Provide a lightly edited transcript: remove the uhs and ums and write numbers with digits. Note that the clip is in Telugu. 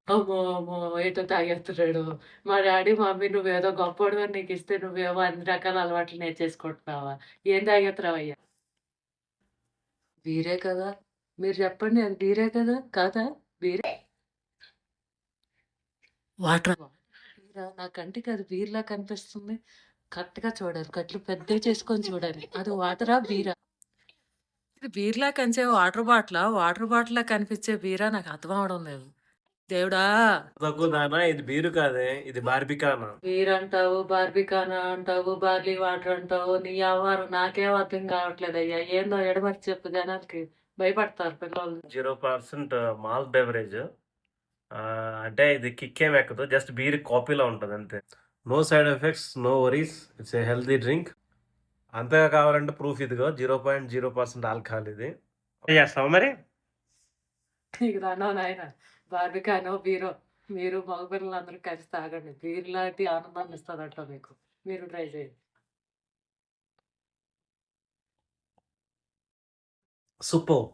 అమ్మో! అమ్మో! ఏటో తాగేస్తున్నాడు. మా డ్యాడీ, మమ్మీ నువ్వేదో గొప్పోడివని నీకిస్తే నువ్వేమో అన్ని రకాల అలవాట్లు నేర్చేసుకుంటున్నావా? ఏం తాగేత్తన్నావయ్యా? బీరే కదా! మీరు చెప్పండి అది బీరే కదా! కాదా? బీరే వాటరా? బీరా? నా కంటికి అది బీర్‌లా కనిపిస్తుంది. కరెక్ట్‌గా చూడాలి. కట్లు పెద్దయి చేసుకొని చూడాలి. అది వాటరా? బీరా? ఇది బీర్‌లా కనిపించే వాటర్ బాటిలా? వాటర్ బాటిల్‌లా కనిపించే బీరా? నాకు అర్థం అవ్వడం లేదు. దేవుడా! తక్కువ నాన్న ఇది బీరు కాదే. ఇది బార్బికానా. బీర్ అంటావు, బార్బికానా అంటావు, బార్లీ వాటర్ అంటావు. నీ యవ్వారం నాకేం అర్థం కావట్లేదయ్యా. ఏందో ఎడమర్చి చెప్పు జనాలకి. భయపడతారు పిల్లోళ్ళు. 0% మాల్ట్ బెవరేజ్. అంటే ఇది కిక్ ఏమి ఎక్కదు. జస్ట్ బీర్ కాపీలో ఉంటది అంతే. No side effects, no worries. It's a healthy drink. అంతగా కావాలంటే ప్రూఫ్ ఇదిగో 0.0% ఆల్కహాల్ ఇది. చేస్తావా మరి? నీకు దండం నాయనా. బార్బికానో, బీరో మీరు మగపిల్లలందరూ కలిసి తాగండి. బీర్ లాంటి ఆనందాన్ని ఇస్తదంట మీకు. మీరు ట్రై చేయండి. సూపర్.